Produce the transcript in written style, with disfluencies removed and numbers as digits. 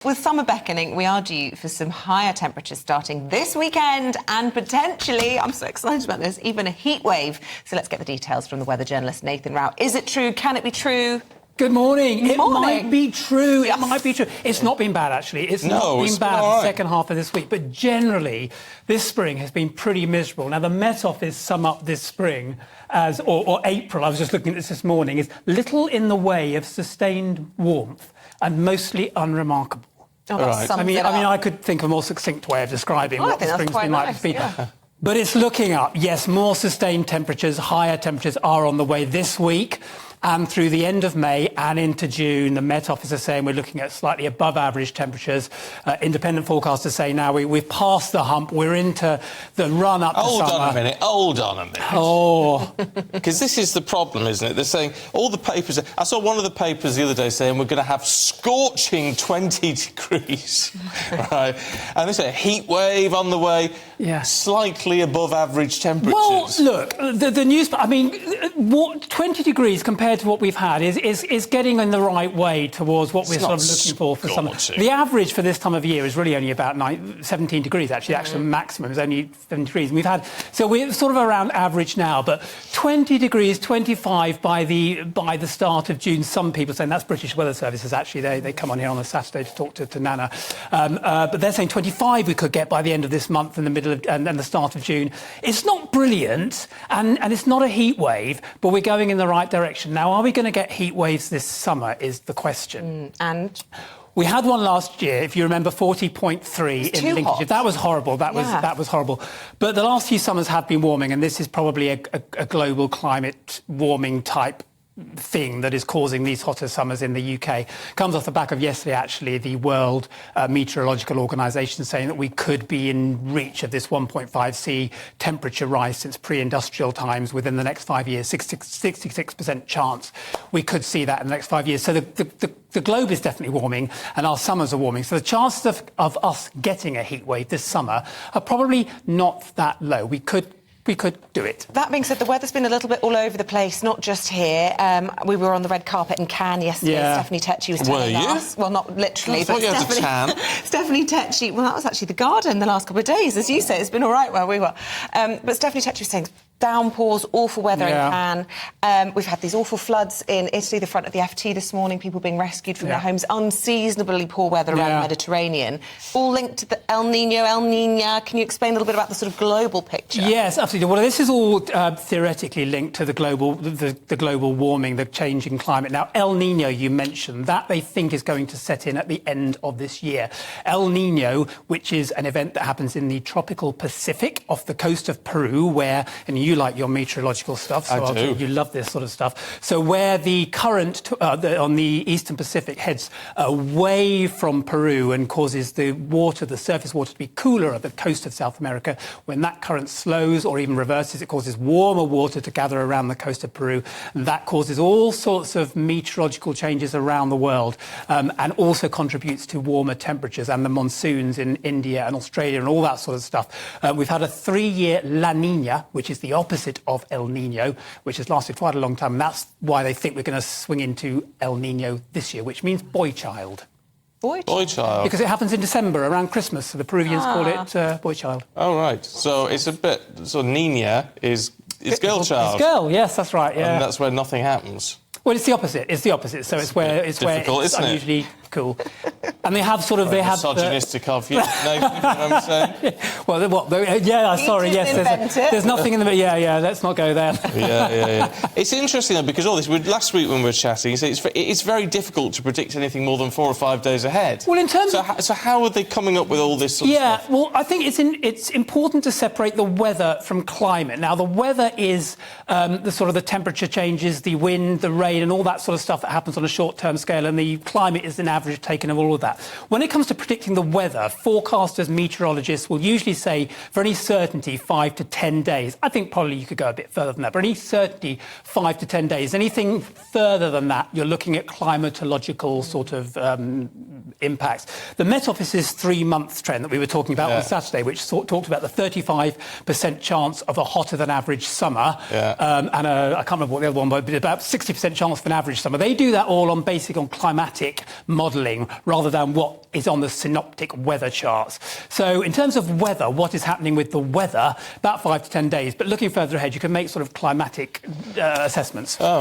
With summer beckoning, we are due for some higher temperatures starting this weekend and potentially, I'm so excited about this, even a heat wave. So let's get the details from the weather journalist Nathan Rao. Is it true? Can it be true? Good morning. Good morning. It might be true. Yes. It might be true. It's not been bad, actually. It's not been bad the second half of this week. But generally, this spring has been pretty miserable. Now, the Met Office sum up this spring as, or April, I was just looking at this morning, is little in the way of sustained warmth and mostly unremarkable. Oh, right. I mean, I could think of a more succinct way of describing what the spring's been like. But it's looking up. Yes, more sustained temperatures, higher temperatures are on the way this week and through the end of May and into June. The Met Office is saying we're looking at slightly above average temperatures. Independent forecasters say now we've passed the hump. We're into the run up to summer. Hold on a minute. Oh. Because this is the problem, isn't it? They're saying all the papers... I saw one of the papers the other day saying we're going to have scorching 20 degrees, right? And they say a heat wave on the way, slightly above average temperatures. Well, look, the news... I mean, 20 degrees compared to what we've had is getting in the right way towards what we're sort of looking for summer. The average for this time of year is really only about 17 degrees, actually. The actual maximum is only 7 degrees. And so we're sort of around average now, but 20 degrees, 25 by the start of June. Some people saying that's British Weather Services, actually. They come on here on a Saturday to talk to Nana. But they're saying 25 we could get by the end of this month in the middle of and the start of June. It's not brilliant, and it's not a heat wave, but we're going in the right direction. Now, are we going to get heat waves this summer is the question. And we had one last year, if you remember, 40.3 in Lincolnshire. That was horrible. That was horrible. But the last few summers have been warming, and this is probably a global climate warming type thing that is causing these hotter summers in the UK. Comes off the back of yesterday, actually, the World Meteorological Organisation saying that we could be in reach of this 1.5C temperature rise since pre-industrial times within the next 5 years. 66% chance we could see that in the next 5 years. So the globe is definitely warming and our summers are warming. So the chances of us getting a heat wave this summer are probably not that low. We could do it. That being said, the weather's been a little bit all over the place, not just here. We were on the red carpet in Cannes yesterday. Stephanie Tecci was telling us. Well, not literally, but Stephanie Tecci. Well, that was actually the garden the last couple of days, as you say. It's been all right where we were. But Stephanie Tecci was saying downpours, awful weather in Cannes. We've had these awful floods in Italy, the front of the FT this morning, people being rescued from their homes, unseasonably poor weather around the Mediterranean, all linked to the El Niña. Can you explain a little bit about the sort of global picture? Yes, absolutely. Well, this is all theoretically linked to the global warming, the changing climate. Now, El Niño, you mentioned, that they think is going to set in at the end of this year. El Niño, which is an event that happens in the tropical Pacific off the coast of Peru, where, and you like your meteorological stuff, so I do. You love this sort of stuff. So where the current on the eastern Pacific heads away from Peru and causes the surface water to be cooler at the coast of South America, when that current slows or even reverses, it causes warmer water to gather around the coast of Peru. And that causes all sorts of meteorological changes around the world and also contributes to warmer temperatures and the monsoons in India and Australia and all that sort of stuff. We've had a 3-year La Niña, which is the opposite of El Niño, which has lasted quite a long time. And that's why they think we're going to swing into El Niño this year, which means boy child. Boy child. Because it happens in December, around Christmas, so the Peruvians call it boy child. Oh, right. So it's a bit... So Niña is girl child. It's girl, yes, that's right, yeah. And that's where nothing happens. Well, it's the opposite. It's the opposite. So it's where it's unusually cool. And they have sort of misogynistic of you. No, you know what I'm saying? Well, what? Sorry. Yes, there's nothing in the. Yeah. Let's not go there. Yeah. It's interesting though, because all this. Last week when we were chatting, you say it's very difficult to predict anything more than 4 or 5 days ahead. Well, in terms so how are they coming up with all this sort of stuff? Well, I think it's important to separate the weather from climate. Now, the weather is the sort of the temperature changes, the wind, the rain, and all that sort of stuff that happens on a short-term scale, and the climate is an average taken of all of that. When it comes to predicting the weather, forecasters, meteorologists will usually say, for any certainty, 5 to 10 days. I think probably you could go a bit further than that, but any certainty, 5 to 10 days. Anything further than that, you're looking at climatological sort of impacts. The Met Office's 3-month trend that we were talking about on Saturday, which talked about the 35% chance of a hotter than average summer, and I can't remember what the other one was, but about 60% chance of an average summer. They do that all on climatic modelling. modelling rather than what is on the synoptic weather charts. So in terms of weather, what is happening with the weather, about 5 to 10 days. But looking further ahead, you can make sort of climatic assessments. Oh,